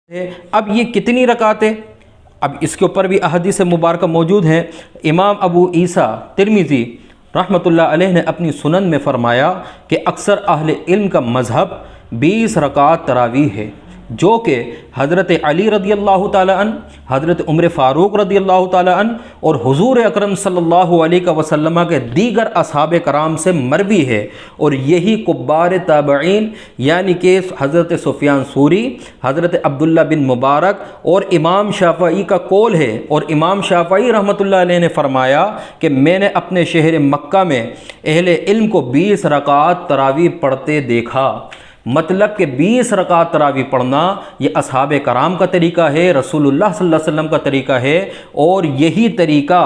اب یہ کتنی رکعتیں؟ اب اس کے اوپر بھی احادیث مبارکہ موجود ہیں۔ امام ابو عیسیٰ ترمذی رحمۃ اللہ علیہ نے اپنی سنن میں فرمایا کہ اکثر اہل علم کا مذہب 20 رکعت تراویح ہے، جو کہ حضرت علی رضی اللہ تعالی عنہ، حضرت عمر فاروق رضی اللہ تعالی عنہ اور حضور اکرم صلی اللہ علیہ وسلم کے دیگر اصحاب کرام سے مروی ہے، اور یہی کبار تابعین یعنی کہ حضرت سفیان ثوری، حضرت عبداللہ بن مبارک اور امام شافعی کا قول ہے۔ اور امام شافعی رحمۃ اللہ علیہ نے فرمایا کہ میں نے اپنے شہر مکہ میں اہل علم کو 20 رکعت تراویح پڑھتے دیکھا۔ مطلب کہ 20 رکعت تراویح پڑھنا یہ اصحاب کرام کا طریقہ ہے، رسول اللہ صلی اللہ علیہ وسلم کا طریقہ ہے، اور یہی طریقہ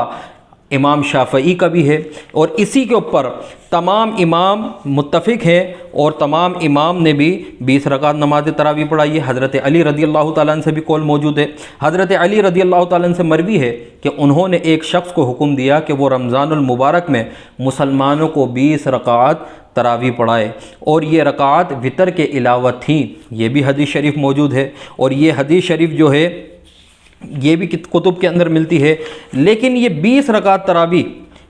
امام شافعی کا بھی ہے، اور اسی کے اوپر تمام امام متفق ہیں، اور تمام امام نے بھی 20 رکعت نماز تراویح پڑھائی ہے۔ حضرت علی رضی اللہ تعالیٰ عنہ سے بھی قول موجود ہے۔ حضرت علی رضی اللہ تعالیٰ عنہ سے مروی ہے کہ انہوں نے ایک شخص کو حکم دیا کہ وہ رمضان المبارک میں مسلمانوں کو 20 رکعت تراویح پڑھائے، اور یہ رکعات وتر کے علاوہ تھیں۔ یہ بھی حدیث شریف موجود ہے، اور یہ حدیث شریف جو ہے یہ بھی کتب کے اندر ملتی ہے۔ لیکن یہ 20 رکعت تراویح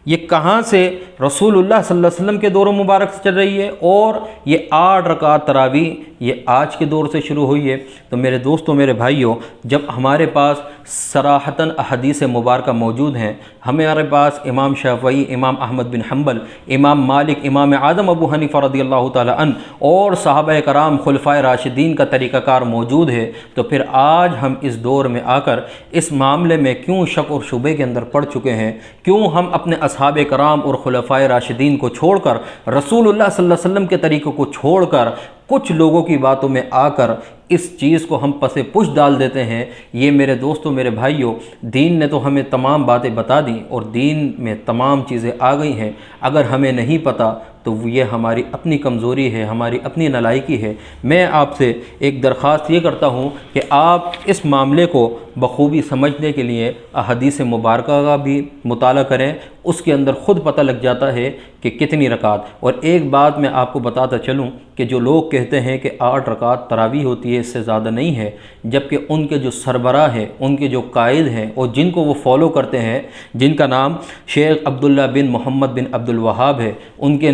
یہ کہاں سے رسول اللہ صلی اللہ علیہ وسلم کے دور مبارک سے چل رہی ہے، اور یہ 8 رکعت تراویح یہ آج کے دور سے شروع ہوئی ہے؟ تو میرے دوستوں، میرے بھائیوں، جب ہمارے پاس صراحتاً احادیث مبارکہ موجود ہیں، ہمارے پاس امام شافعی، امام احمد بن حنبل، امام مالک، امام اعظم ابو حنیفہ رضی اللہ تعالی عنہ اور صحابہ کرام خلفائے راشدین کا طریقہ کار موجود ہے، تو پھر آج ہم اس دور میں آ کر اس معاملے میں کیوں شک اور شبے کے اندر پڑ چکے ہیں؟ کیوں ہم اپنے اصحاب کرام اور خلفائے راشدین کو چھوڑ کر، رسول اللہ صلی اللہ علیہ وسلم کے طریقے کو چھوڑ کر، کچھ لوگوں کی باتوں میں آ کر اس چیز کو ہم پس پش ڈال دیتے ہیں؟ یہ میرے دوستوں، میرے بھائیوں، دین نے تو ہمیں تمام باتیں بتا دیں، اور دین میں تمام چیزیں آ گئی ہیں۔ اگر ہمیں نہیں پتہ تو یہ ہماری اپنی کمزوری ہے، ہماری اپنی نالائکی ہے۔ میں آپ سے ایک درخواست یہ کرتا ہوں کہ آپ اس معاملے کو بخوبی سمجھنے کے لیے احادیث مبارکہ کا بھی مطالعہ کریں، اس کے اندر خود پتہ لگ جاتا ہے کہ کتنی رکعت۔ اور ایک بات میں آپ کو بتاتا چلوں کہ جو لوگ کہتے ہیں کہ 8 رکعت تراویح ہوتی ہے، اس سے زیادہ نہیں ہے، جبکہ ان کے جو سربراہ ہیں، ان کے جو قائد ہیں اور جن کو وہ فالو کرتے ہیں، جن کا نام شیخ عبداللہ بن محمد بن عبد الوہاب ہے، ان کے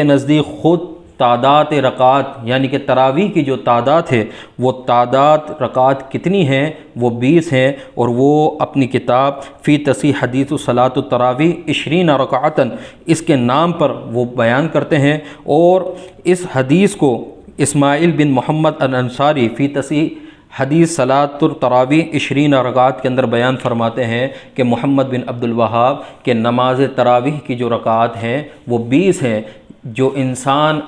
نزدیک خود تعداد رکعت یعنی کہ تراویح کی جو تعداد ہے، وہ تعداد رکعت کتنی ہیں؟ وہ 20 ہیں، اور وہ اپنی کتاب فی تصحیح حدیث صلاۃ التراویح 20 رکعتاً اس کے نام پر وہ بیان کرتے ہیں۔ اور اس حدیث کو اسماعیل بن محمد الانصاری فی تصحیح حدیث صلاۃ التراویح 20 رکعت کے اندر بیان فرماتے ہیں کہ محمد بن عبد الوہاب کے نماز تراویح کی جو رکعات ہیں وہ 20 ہیں۔ جو انسان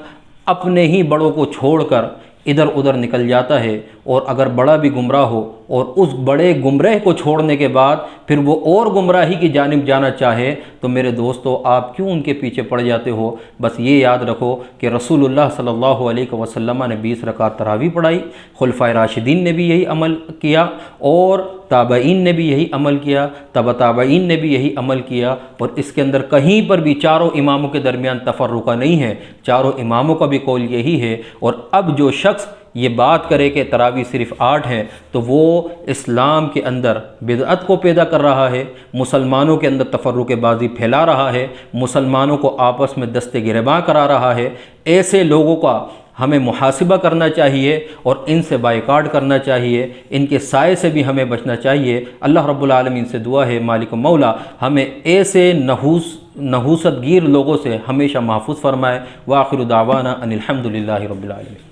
اپنے ہی بڑوں کو چھوڑ کر ادھر ادھر نکل جاتا ہے، اور اگر بڑا بھی گمراہ ہو اور اس بڑے گمراہ کو چھوڑنے کے بعد پھر وہ اور گمراہی کی جانب جانا چاہے، تو میرے دوستو آپ کیوں ان کے پیچھے پڑ جاتے ہو؟ بس یہ یاد رکھو کہ رسول اللہ صلی اللہ علیہ وسلم نے 20 رکعت تراویح پڑھائی، خلفائے راشدین نے بھی یہی عمل کیا، اور تابعین نے بھی یہی عمل کیا، تبع تابعین نے بھی یہی عمل کیا، اور اس کے اندر کہیں پر بھی چاروں اماموں کے درمیان تفرقہ نہیں ہے، چاروں اماموں کا بھی قول یہی ہے۔ اور اب جو شخص یہ بات کرے کہ تراویح صرف 8 ہیں، تو وہ اسلام کے اندر بدعت کو پیدا کر رہا ہے، مسلمانوں کے اندر تفرق بازی پھیلا رہا ہے، مسلمانوں کو آپس میں دست گریباں کرا رہا ہے۔ ایسے لوگوں کا ہمیں محاسبہ کرنا چاہیے، اور ان سے بائیکاٹ کرنا چاہیے، ان کے سائے سے بھی ہمیں بچنا چاہیے۔ اللہ رب العالمین سے دعا ہے مالک مولا ہمیں ایسے نحوست گیر لوگوں سے ہمیشہ محفوظ فرمائے۔ وآخر دعوانا ان الحمد للہ رب العالمین۔